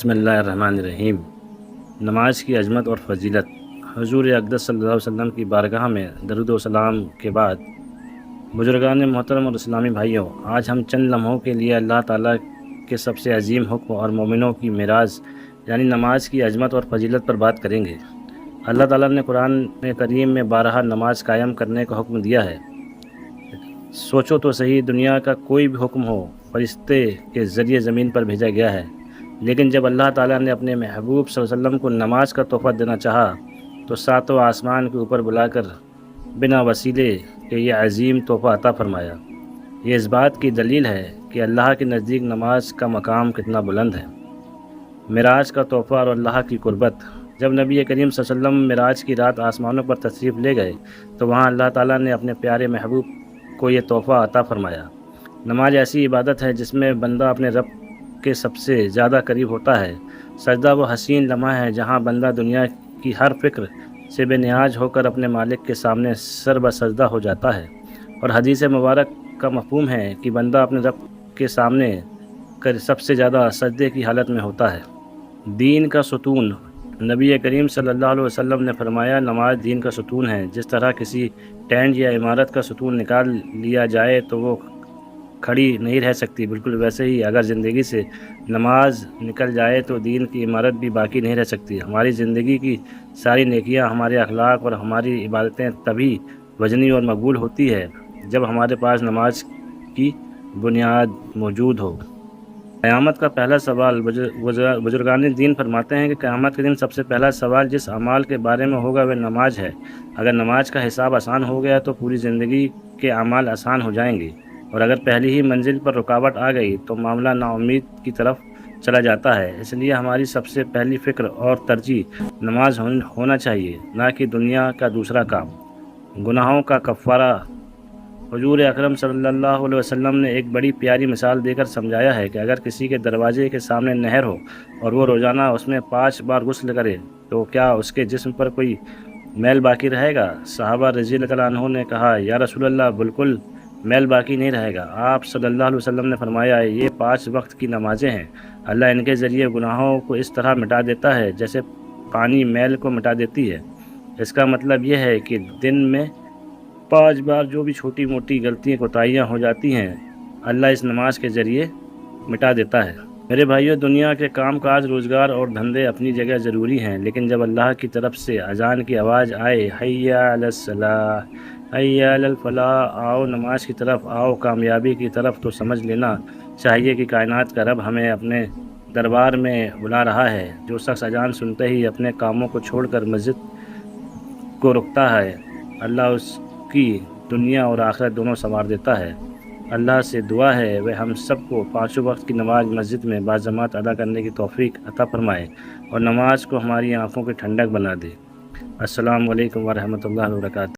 بسم اللہ الرحمن الرحیم۔ نماز کی عظمت اور فضیلت۔ حضور اقدس صلی اللہ علیہ وسلم کی بارگاہ میں درود و سلام کے بعد بزرگان محترم اور اسلامی بھائیوں، آج ہم چند لمحوں کے لیے اللہ تعالیٰ کے سب سے عظیم حکم اور مومنوں کی معراج یعنی نماز کی عظمت اور فضیلت پر بات کریں گے۔ اللہ تعالیٰ نے قرآن کریم میں بارہا نماز قائم کرنے کا حکم دیا ہے۔ سوچو تو صحیح، دنیا کا کوئی بھی حکم ہو فرشتے کے ذریعے زمین پر بھیجا گیا ہے، لیکن جب اللہ تعالیٰ نے اپنے محبوب صلی اللہ علیہ وسلم کو نماز کا تحفہ دینا چاہا تو ساتوں آسمان کے اوپر بلا کر بنا وسیلے کے یہ عظیم تحفہ عطا فرمایا۔ یہ اس بات کی دلیل ہے کہ اللہ کے نزدیک نماز کا مقام کتنا بلند ہے۔ معراج کا تحفہ اور اللہ کی قربت۔ جب نبی کریم صلی اللہ علیہ وسلم معراج کی رات آسمانوں پر تشریف لے گئے تو وہاں اللہ تعالیٰ نے اپنے پیارے محبوب کو یہ تحفہ عطا فرمایا۔ نماز ایسی عبادت ہے جس میں بندہ اپنے رب کے سب سے زیادہ قریب ہوتا ہے۔ سجدہ وہ حسین لمحہ ہے جہاں بندہ دنیا کی ہر فکر سے بے نیاز ہو کر اپنے مالک کے سامنے سر بسجدہ ہو جاتا ہے، اور حدیث مبارک کا مفہوم ہے کہ بندہ اپنے رب کے سامنے سب سے زیادہ سجدے کی حالت میں ہوتا ہے۔ دین کا ستون۔ نبی کریم صلی اللہ علیہ وسلم نے فرمایا، نماز دین کا ستون ہے۔ جس طرح کسی ٹینٹ یا عمارت کا ستون نکال لیا جائے تو وہ کھڑی نہیں رہ سکتی، بالکل ویسے ہی اگر زندگی سے نماز نکل جائے تو دین کی عمارت بھی باقی نہیں رہ سکتی۔ ہماری زندگی کی ساری نیکیاں، ہمارے اخلاق اور ہماری عبادتیں تبھی وزنی اور مقبول ہوتی ہے جب ہمارے پاس نماز کی بنیاد موجود ہو۔ قیامت کا پہلا سوال۔ بزرگان دین فرماتے ہیں کہ قیامت کے دن سب سے پہلا سوال جس اعمال کے بارے میں ہوگا وہ نماز ہے۔ اگر نماز کا حساب آسان ہو گیا تو پوری زندگی کے اعمال آسان ہو جائیں گے، اور اگر پہلی ہی منزل پر رکاوٹ آ گئی تو معاملہ ناامید کی طرف چلا جاتا ہے۔ اس لیے ہماری سب سے پہلی فکر اور ترجیح نماز ہونا چاہیے، نہ کہ دنیا کا دوسرا کام۔ گناہوں کا کفارہ۔ حضور اکرم صلی اللہ علیہ وسلم نے ایک بڑی پیاری مثال دے کر سمجھایا ہے کہ اگر کسی کے دروازے کے سامنے نہر ہو اور وہ روزانہ اس میں 5 بار غسل کرے تو کیا اس کے جسم پر کوئی میل باقی رہے گا؟ صحابہ رضی اللہ عنہ نے کہا، یا رسول اللہ، بالکل میل باقی نہیں رہے گا۔ آپ صلی اللہ علیہ وسلم نے فرمایا، یہ 5 وقت کی نمازیں ہیں، اللہ ان کے ذریعے گناہوں کو اس طرح مٹا دیتا ہے جیسے پانی میل کو مٹا دیتی ہے۔ اس کا مطلب یہ ہے کہ دن میں 5 بار جو بھی چھوٹی موٹی غلطیاں کوتاہیاں ہو جاتی ہیں، اللہ اس نماز کے ذریعے مٹا دیتا ہے۔ میرے بھائیوں، دنیا کے کام کاج، روزگار اور دھندے اپنی جگہ ضروری ہیں، لیکن جب اللہ کی طرف سے اذان کی آواز آئے، حی علی الصلاۃ، حی علی الفلاح، آؤ نماز کی طرف، آؤ کامیابی کی طرف، تو سمجھ لینا چاہیے کہ کائنات کا رب ہمیں اپنے دربار میں بلا رہا ہے۔ جو شخص اذان سنتے ہی اپنے کاموں کو چھوڑ کر مسجد کو رکتا ہے، اللہ اس کی دنیا اور آخرت دونوں سنوار دیتا ہے۔ اللہ سے دعا ہے وہ ہم سب کو 5 وقت کی نماز مسجد میں باجماعت ادا کرنے کی توفیق عطا فرمائے اور نماز کو ہماری آنکھوں کی ٹھنڈک بنا دے۔ السلام علیکم ورحمۃ اللہ وبرکاتہ۔